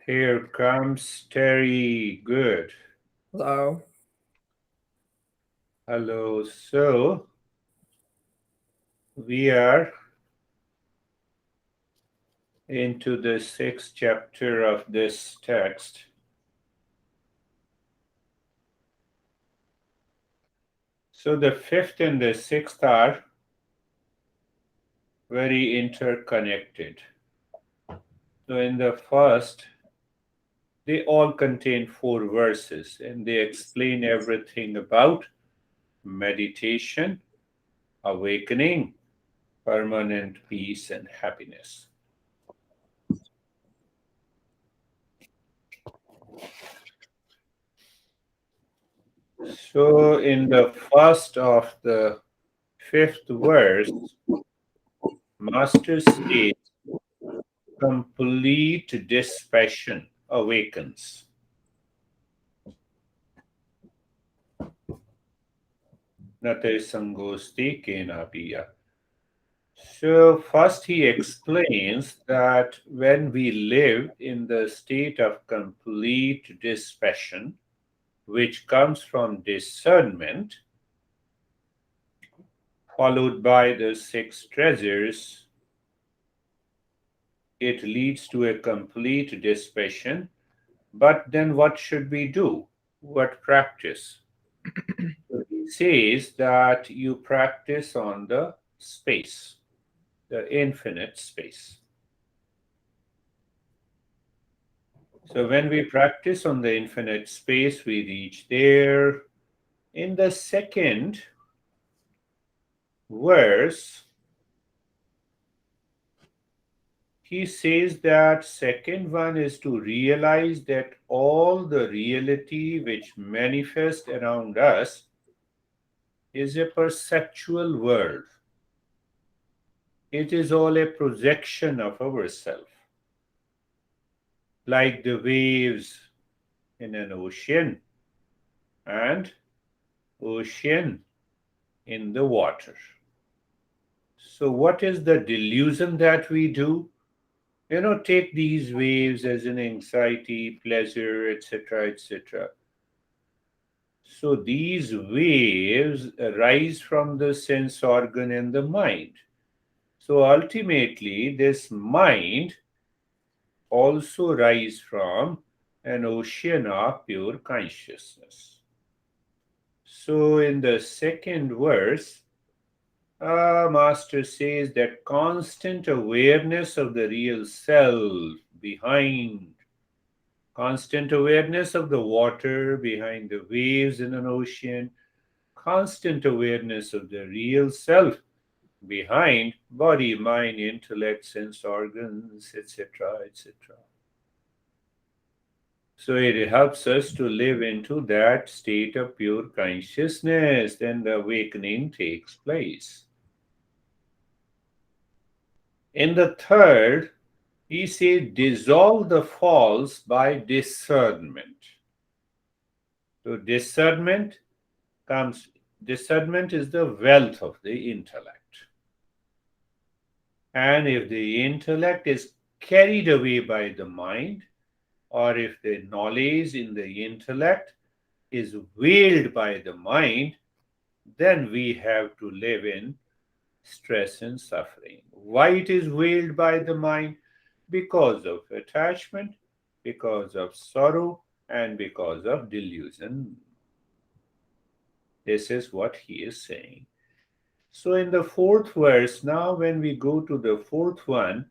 Here comes Terry. Good. Hello. Hello. So, we are into the sixth chapter of this text. So, the fifth and the sixth are very interconnected. So, in the first, they all contain 4 verses and they explain everything about meditation, awakening, permanent peace, and happiness. So, in the first of the fifth verse, Master says, complete dispassion awakens. Nate sangosti kenapiya. So, first he explains that when we live in the state of complete dispassion, which comes from discernment, followed by the 6 treasures, it leads to a complete dispassion. But then what should we do? What practice? So he says that you practice on the space, the infinite space. So when we practice on the infinite space, we reach there. In the second verse, he says that second one is to realize that all the reality which manifests around us is a perceptual world. It is all a projection of ourself, like the waves in an ocean and ocean in the water. So, what is the delusion that we do? Take these waves as an anxiety, pleasure, etc., etc. So, these waves arise from the sense organ and the mind. So, ultimately, this mind also rise from an ocean of pure consciousness. So, in the second verse, Master says that constant awareness of the real self behind, constant awareness of the water behind the waves in an ocean, constant awareness of the real self behind body, mind, intellect, sense organs, etc., etc. So it helps us to live into that state of pure consciousness, then the awakening takes place. In the third, he says, dissolve the false by discernment. So discernment is the wealth of the intellect. And if the intellect is carried away by the mind, or if the knowledge in the intellect is veiled by the mind, then we have to live in stress and suffering. Why it is veiled by the mind? Because of attachment, because of sorrow, and because of delusion. This is what he is saying. So, in the fourth verse, now when we go to the fourth one,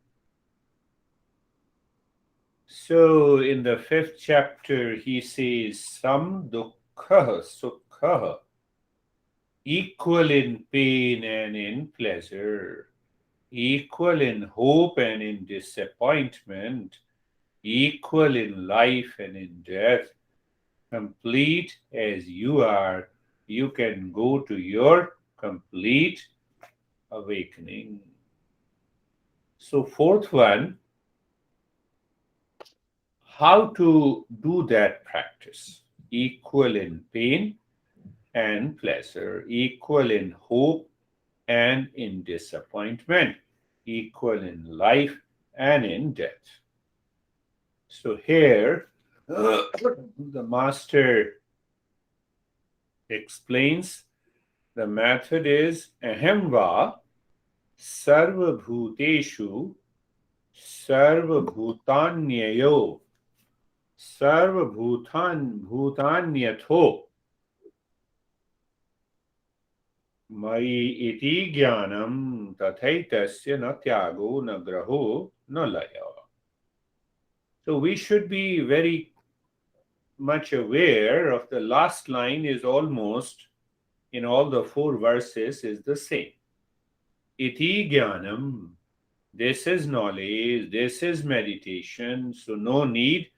so in the fifth chapter, he says, Sam dukkha sukha, equal in pain and in pleasure, equal in hope and in disappointment, equal in life and in death. Complete as you are, you can go to your complete awakening. So, fourth one, how to do that practice? Equal in pain and pleasure, equal in hope and in disappointment, equal in life and in death. So here, the master explains the method is ahemva sarvabhuteshu sarvabhutanyayo sarvabhutanyatho मयि इति ज्ञानं तथैतस्य न त्यागो न ग्रहो न लय. So we should be very much aware of the last line is almost in all the four verses is the same. Iti jnanam. This is knowledge, this is meditation, so no need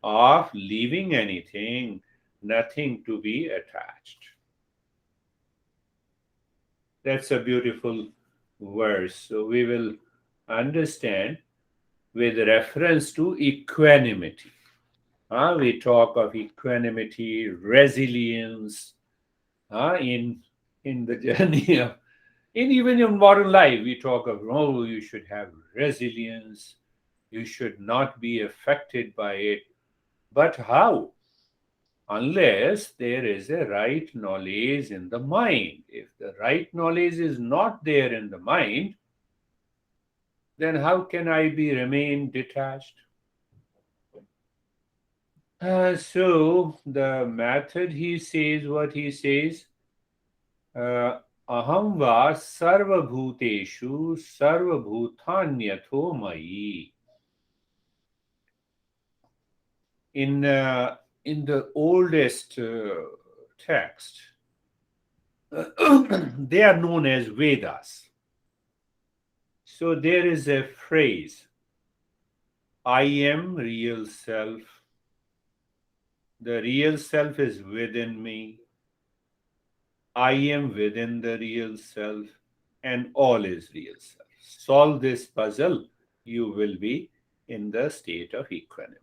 of leaving anything, nothing to be attached. That's a beautiful verse. So we will understand with reference to equanimity. We talk of equanimity, resilience in the journey of, even in modern life, we talk of, oh, you should have resilience, you should not be affected by it. But how? Unless there is a right knowledge in the mind. If the right knowledge is not there in the mind, then how can I remain detached? So the method, he says what he says, aham va sarvabhuteshu sarvabhutanyatho mayi. In the oldest text, they are known as Vedas. So there is a phrase, I am real self. The real self is within me. I am within the real self, and all is real self. Solve this puzzle, you will be in the state of equanimity.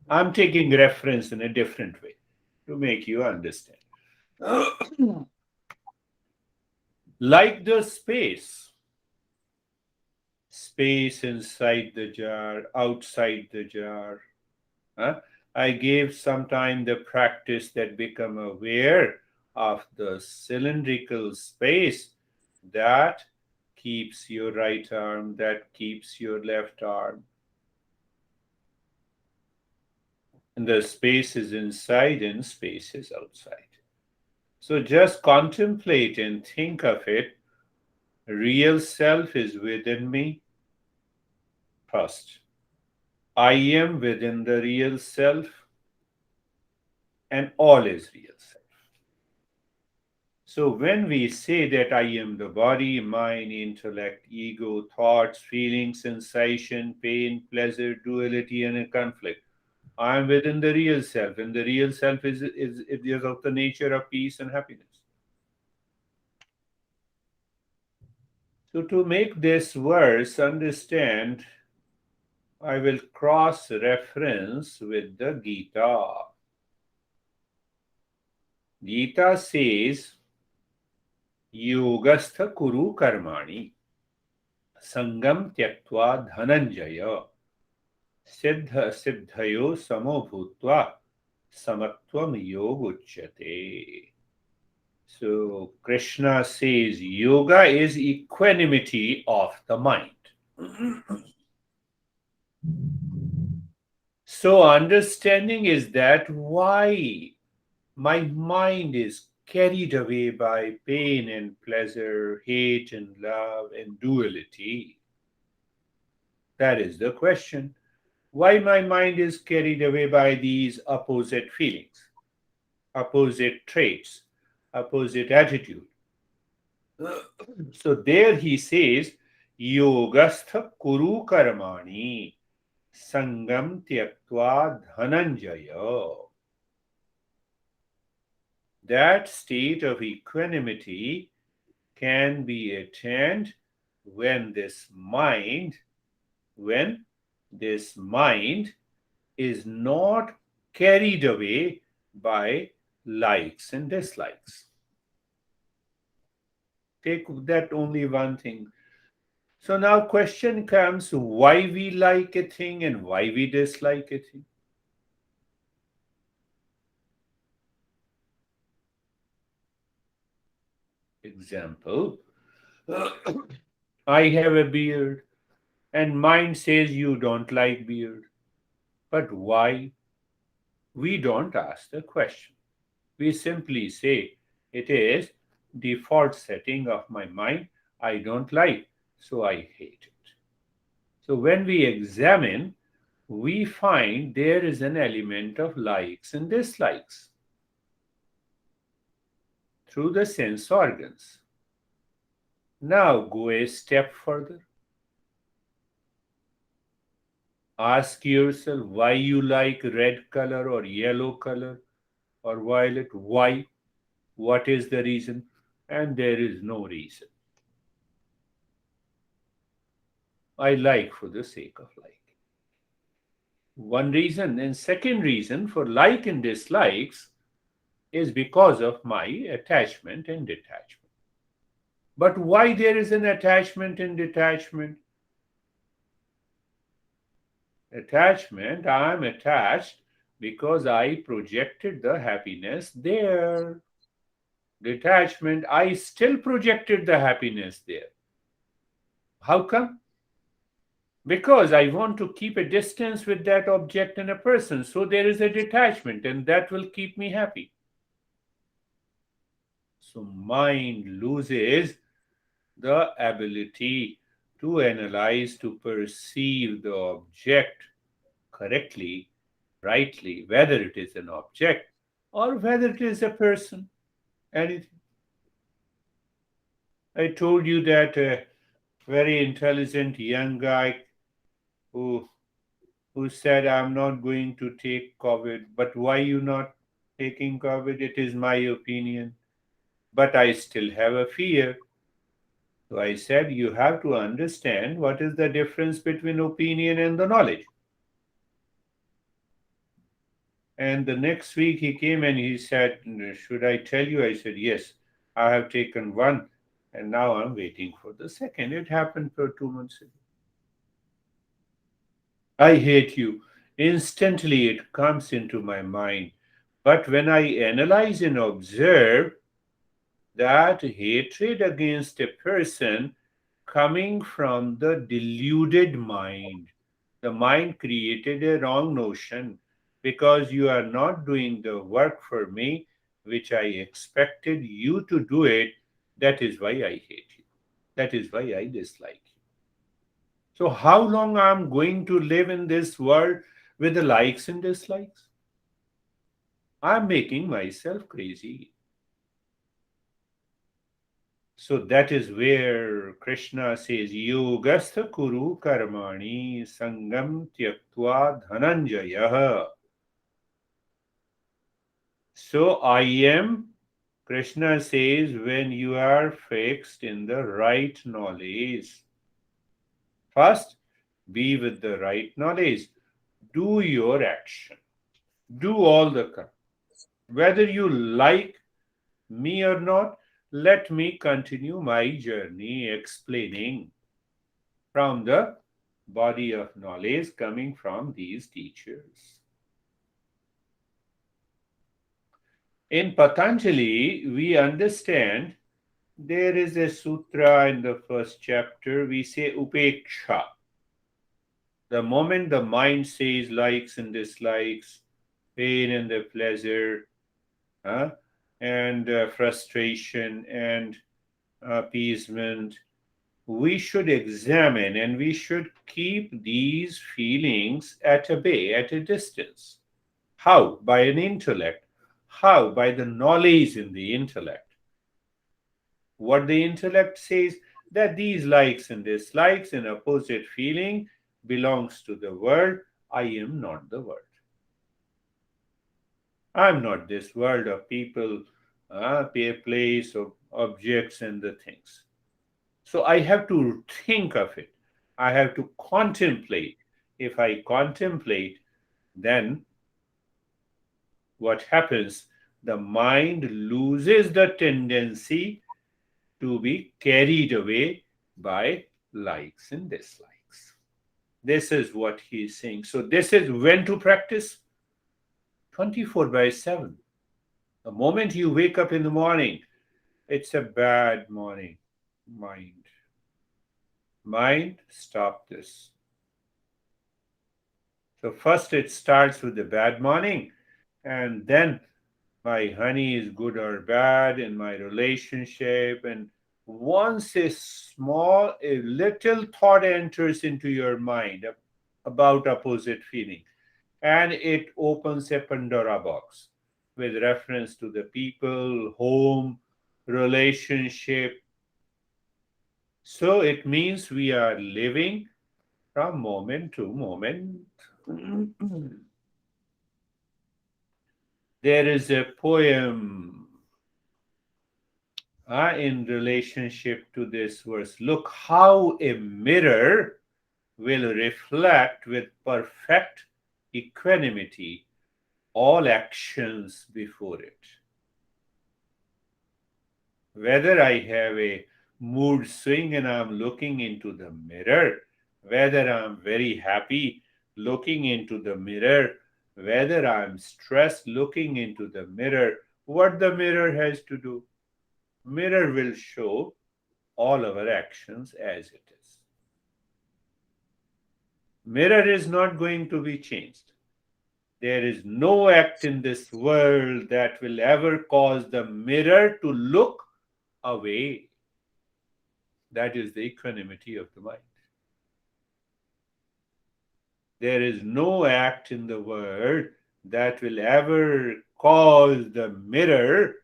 I'm taking reference in a different way to make you understand. Like the space inside the jar, outside the jar. I gave sometime the practice that become aware of the cylindrical space that keeps your right arm, that keeps your left arm. And the space is inside and space is outside. So just contemplate and think of it. Real self is within me. First, I am within the real self, and all is real self. So when we say that I am the body, mind, intellect, ego, thoughts, feelings, sensation, pain, pleasure, duality, and a conflict, I am within the real self, and the real self is of the nature of peace and happiness. So to make this verse understand, I will cross-reference with the Gita. Gita says, Yogastha kuru karmani, sangam tyaktva dhananjaya, siddha siddhayo samo bhutva, samatvam yoguchyate. So Krishna says yoga is equanimity of the mind. So understanding is that why my mind is carried away by pain and pleasure, hate and love and duality. That is the question. Why my mind is carried away by these opposite feelings, opposite traits, opposite attitude. So there he says, Yogastha kuru karmani, sangam tyaktva dhananjaya. That state of equanimity can be attained when this mind is not carried away by likes and dislikes. Take that only one thing. So now question comes, why we like a thing and why we dislike a thing. Example, I have a beard and mind says you don't like beard. But why? We don't ask the question. We simply say it is default setting of my mind. I don't like, so I hate it. So when we examine, we find there is an element of likes and dislikes through the sense organs. Now go a step further. Ask yourself why you like red color or yellow color or violet. Why? What is the reason? And there is no reason. I like for the sake of like. One reason. And second reason for like and dislikes is because of my attachment and detachment. But why there is an attachment and detachment? Attachment, I am attached because I projected the happiness there. Detachment, I still projected the happiness there. How come? Because I want to keep a distance with that object and a person. So there is a detachment, and that will keep me happy. So mind loses the ability to analyze, to perceive the object correctly, rightly, whether it is an object or whether it is a person. Anything. I told you that a very intelligent young guy who who said, I'm not going to take COVID. But why you not taking COVID? It is my opinion. But I still have a fear. So I said, you have to understand what is the difference between opinion and the knowledge. And the next week he came and he said, should I tell you? I said, yes, I have taken one and now I'm waiting for the second. It happened for 2 months ago. I hate you. Instantly it comes into my mind. But when I analyze and observe that hatred against a person coming from the deluded mind, the mind created a wrong notion because you are not doing the work for me which I expected you to do it. That is why I hate you. That is why I dislike you. So, how long I'm going to live in this world with the likes and dislikes? I'm making myself crazy. So that is where Krishna says, Yogastha Kuru Karmani Sangam Tyaktva Dhananjaya. So I am, Krishna says, when you are fixed in the right knowledge. First, be with the right knowledge. Do your action. Do all the karma. Whether you like me or not, let me continue my journey explaining from the body of knowledge coming from these teachers. In Patanjali, we understand there is a sutra in the first chapter, we say upeksha. The moment the mind says likes and dislikes, pain and the pleasure, and frustration and appeasement, we should examine and we should keep these feelings at a bay, at a distance. How? By an intellect. How? By the knowledge in the intellect. What the intellect says, that these likes and dislikes and opposite feeling belongs to the world. I am not the world. I'm not this world of people, place of objects and the things. So I have to think of it. I have to contemplate. If I contemplate, then what happens? The mind loses the tendency to be carried away by likes and dislikes. This is what he is saying. So this is when to practice. 24/7. The moment you wake up in the morning, it's a bad morning. Mind, stop this. So first it starts with the bad morning, and then my honey is good or bad in my relationship. And once a little thought enters into your mind about opposite feeling, and it opens a Pandora box with reference to the people, home, relationship. So it means we are living from moment to moment. There is a poem in relationship to this verse. Look how a mirror will reflect with perfect equanimity all actions before it. Whether I have a mood swing and I'm looking into the mirror, whether I'm very happy looking into the mirror, whether I'm stressed looking into the mirror, what the mirror has to do? Mirror will show all our actions as it is. Mirror is not going to be changed. There is no act in this world that will ever cause the mirror to look away. That is the equanimity of the mind. There is no act in the world that will ever cause the mirror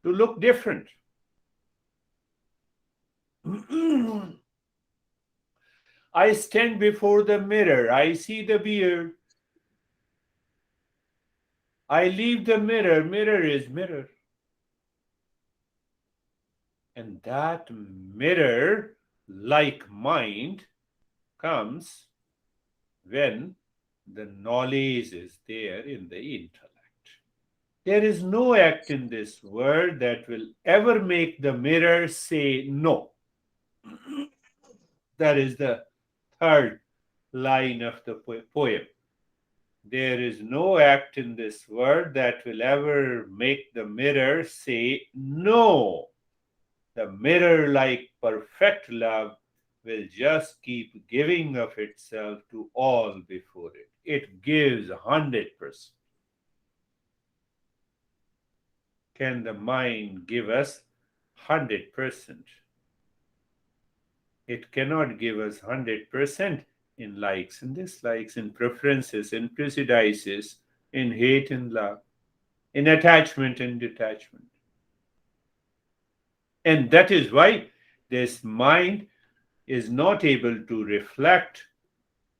to look different. I stand before the mirror, I see the beard. I leave the mirror, mirror is mirror. And that mirror like mind comes when the knowledge is there in the intellect. There is no act in this world that will ever make the mirror say no. That is the third line of the poem. There is no act in this world that will ever make the mirror say no. The mirror, like perfect love, will just keep giving of itself to all before it. It gives 100%. Can the mind give us 100%? It cannot give us 100% in likes and dislikes, in preferences, in prejudices, in hate and love, in attachment and detachment. And that is why this mind is not able to reflect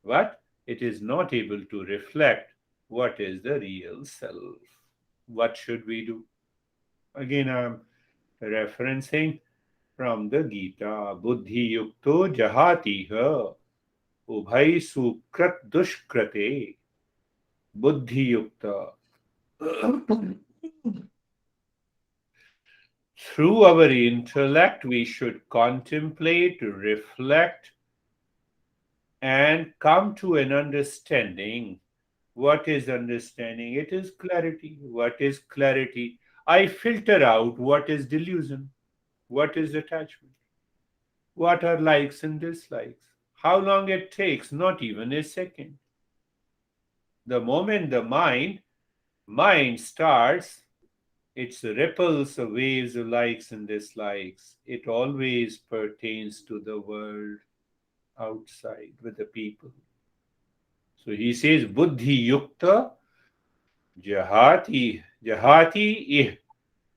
what? It is not able to reflect what is the real self. What should we do? Again, I'm referencing from the Gita. Buddhi yukto jahatiha ubhai sukrat dushkrate. Buddhi yukta. Through our intellect, we should contemplate, reflect, and come to an understanding. What is understanding? It is clarity. What is clarity? I filter out what is delusion, what is attachment, what are likes and dislikes. How long it takes? Not even a second. The moment the mind starts its ripples of waves of likes and dislikes, it always pertains to the world outside with the people. So he says, Buddhi yukta jahati ih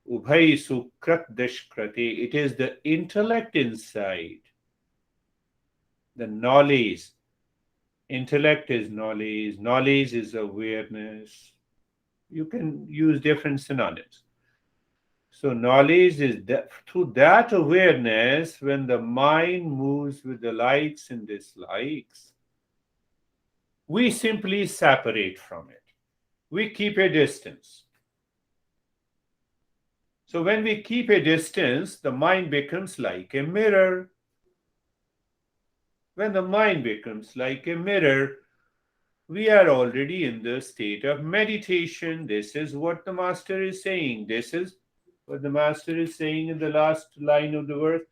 ubhai sukrat dashkrate. It is the intellect inside, the knowledge. Intellect is knowledge, knowledge is awareness. You can use different synonyms. So knowledge is that through that awareness, when the mind moves with the likes and dislikes, we simply separate from it. We keep a distance. So when we keep a distance, the mind becomes like a mirror. When the mind becomes like a mirror, we are already in the state of meditation. This is what the master is saying. This is what the master is saying in the last line of the verse.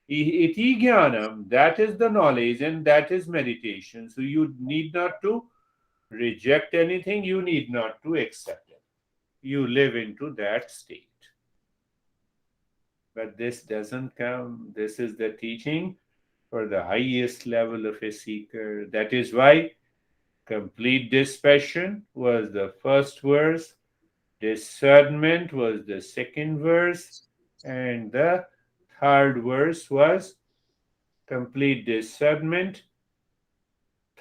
Iti jnanam, that is the knowledge and that is meditation. So you need not to reject anything, you need not to accept it. You live into that state. But this doesn't come. This is the teaching for the highest level of a seeker. That is why complete dispassion was the first verse, discernment was the second verse, and the third verse was complete discernment.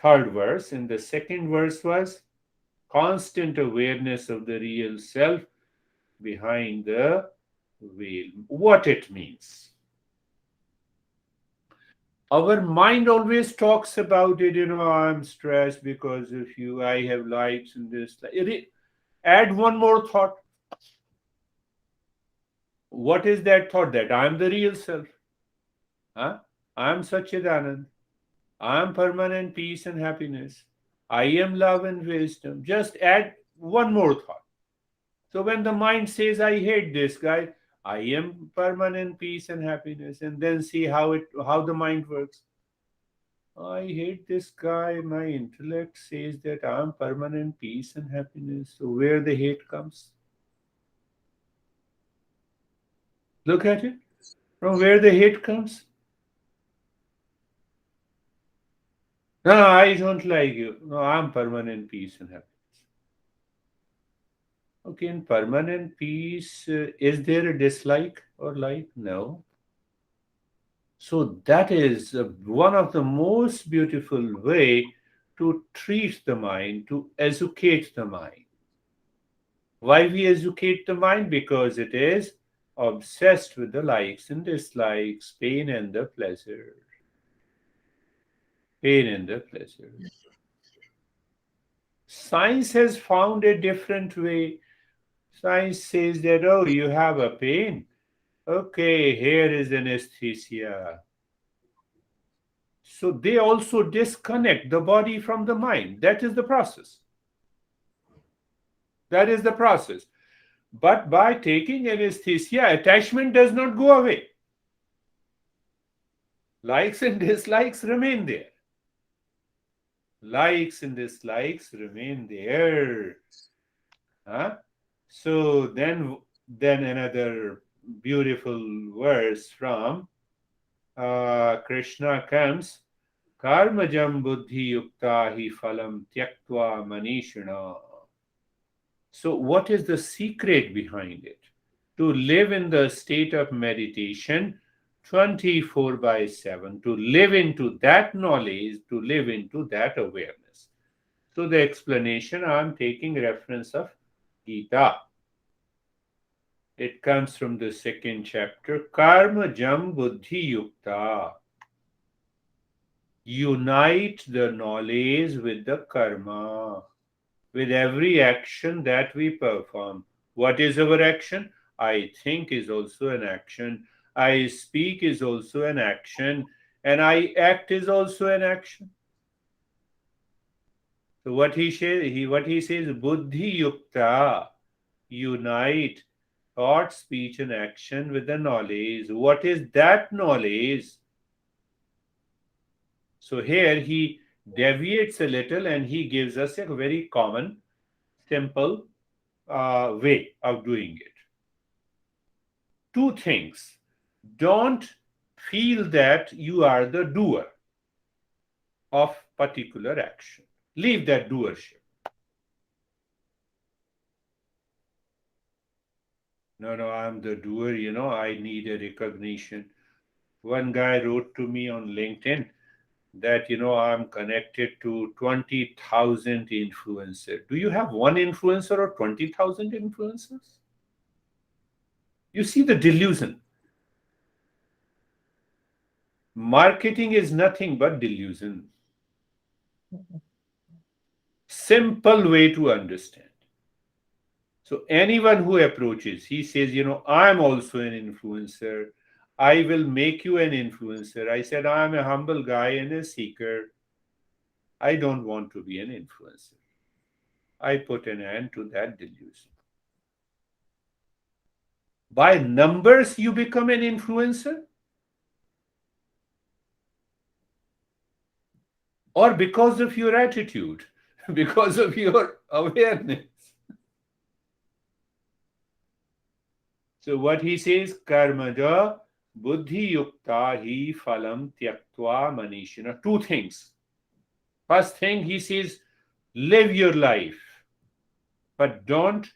Third verse, and the second verse was constant awareness of the real self behind the veil. What it means. Our mind always talks about it, I'm stressed because of you, I have likes in this. Add one more thought. What is that thought? That I am the real self. Huh? I am Satchidanand. I am permanent peace and happiness. I am love and wisdom. Just add one more thought. So when the mind says, I hate this guy, I am permanent peace and happiness, and then see how the mind works. I hate this guy. My intellect says that I am permanent peace and happiness. So where the hate comes? Look at it. From where the hate comes? No, I don't like you. No, I'm permanent peace and happiness. Okay, in permanent peace, is there a dislike or like? No. So that is one of the most beautiful way to treat the mind, to educate the mind. Why we educate the mind? Because it is obsessed with the likes and dislikes, pain and the pleasure. Pain and the pleasure. Science has found a different way. Science says that, oh, you have a pain. Okay, here is anesthesia. So they also disconnect the body from the mind. That is the process. That is the process. But by taking anesthesia, attachment does not go away. Likes and dislikes remain there. Likes and dislikes remain there. Huh? So then another beautiful verse from Krishna comes. Karmajam buddhi yukta hi phalam tyaktva manishana. So what is the secret behind it? To live in the state of meditation 24 by 7, to live into that knowledge, to live into that awareness. So the explanation, I'm taking reference of Gita. It comes from the second chapter. Karma jam buddhi yukta. Unite the knowledge with the karma, with every action that we perform. What is our action? I think is also an action. I speak is also an action. And I act is also an action. So what he says, buddhi yukta, unite thought, speech, and action with the knowledge. What is that knowledge? So here he deviates a little and he gives us a very common, simple way of doing it. Two things. Don't feel that you are the doer of particular action. Leave that doership. No, I'm the doer, I need a recognition. One guy wrote to me on LinkedIn that, I'm connected to 20,000 influencers. Do you have one influencer or 20,000 influencers? You see the delusion. Marketing is nothing but delusion. Simple way to understand. So anyone who approaches, he says, I'm also an influencer. I will make you an influencer. I said, I'm a humble guy and a seeker. I don't want to be an influencer. I put an end to that delusion. By numbers, you become an influencer? Or because of your attitude, because of your awareness? So what he says, karmaja buddhi yukta hi phalam tyaktva manishina. Two things. First thing, he says, live your life, but don't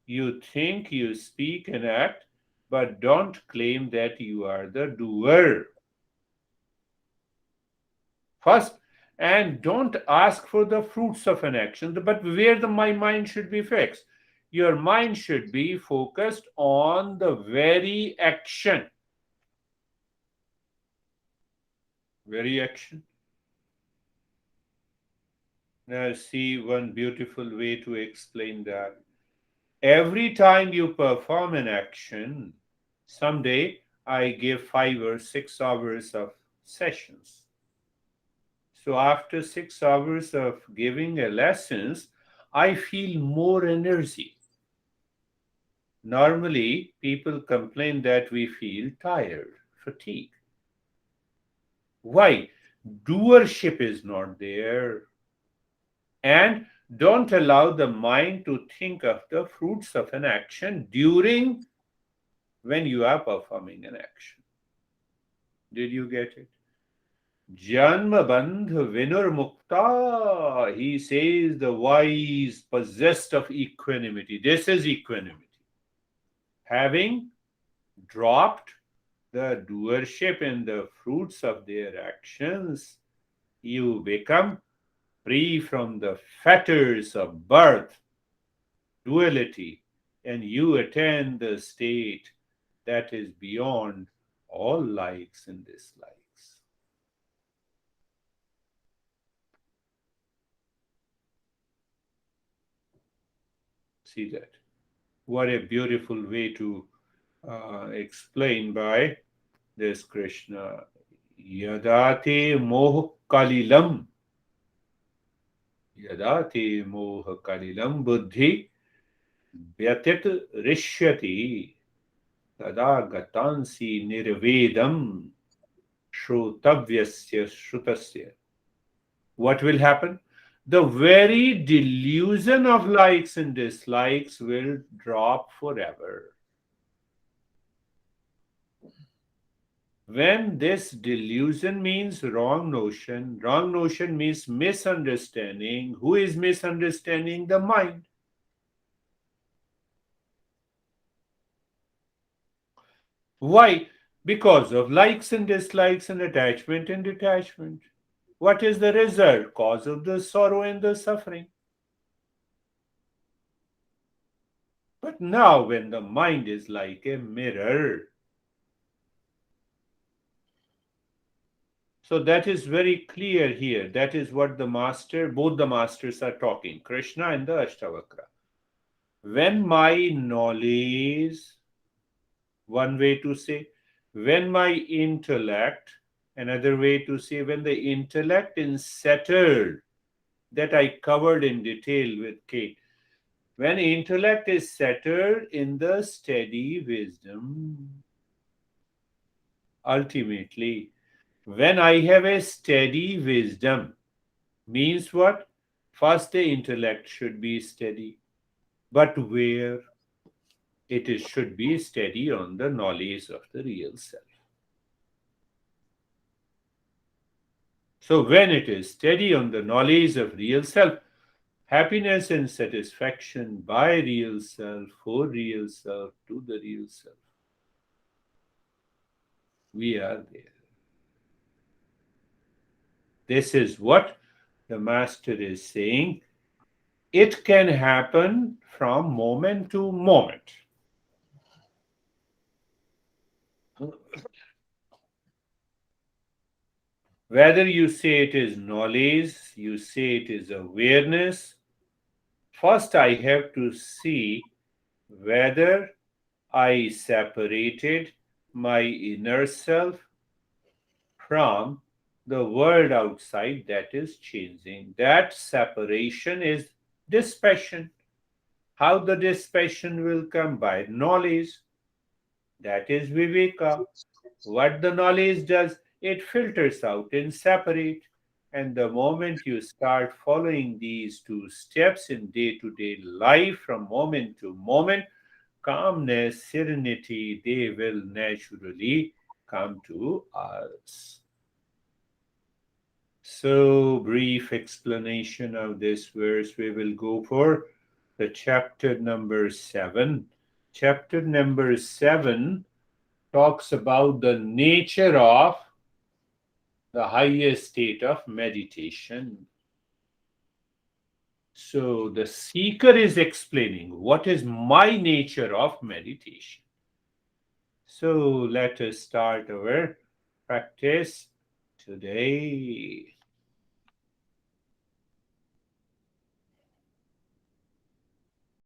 you think, you speak and act, but don't claim that you are the doer. First, and don't ask for the fruits of an action, but where my mind should be fixed. Your mind should be focused on the very action. Very action. Now, see one beautiful way to explain that. Every time you perform an action, someday I give 5 or 6 hours of sessions. So after 6 hours of giving a lessons, I feel more energy. Normally, people complain that we feel tired, fatigued. Why? Doership is not there. And don't allow the mind to think of the fruits of an action during when you are performing an action. Did you get it? Janma bandh vinur mukta. He says the wise possessed of equanimity. This is equanimity. Having dropped the doership and the fruits of their actions, you become free from the fetters of birth, duality, and you attain the state that is beyond all likes and dislikes. See that? What a beautiful way to explain by this Krishna. Yadate moh kalilam. Yadate moh kalilam buddhi vyatit rishyati tada gatansi nirvedam shrutavyasya shrutasya. What will happen? The very delusion of likes and dislikes will drop forever. When this delusion means wrong notion means misunderstanding. Who is misunderstanding? The mind. Why? Because of likes and dislikes and attachment and detachment. What is the result? Cause of the sorrow and the suffering. But now, when the mind is like a mirror, so that is very clear here. That is what both the masters are talking, Krishna and the Astavakra. When my knowledge, one way to say, when my intellect, another way to say, when the intellect is settled, that I covered in detail with Kate. When intellect is settled in the steady wisdom, ultimately, when I have a steady wisdom, means what? First, the intellect should be steady. But where? Should be steady on the knowledge of the real self. So when it is steady on the knowledge of real self, happiness and satisfaction by real self, for real self, to the real self, we are there. This is what the master is saying. It can happen from moment to moment. Whether you say it is knowledge, you say it is awareness, first I have to see whether I separated my inner self from the world outside that is changing. That separation is dispassion. How the dispassion will come? By knowledge. That is viveka. What the knowledge does, it filters out and separates. And the moment you start following these two steps in day to day life from moment to moment, calmness, serenity, they will naturally come to us. So, brief explanation of this verse we will go for the chapter number 7. Chapter number 7 talks about the nature of the highest state of meditation. So, the seeker is explaining what is my nature of meditation. So, let us start our practice today.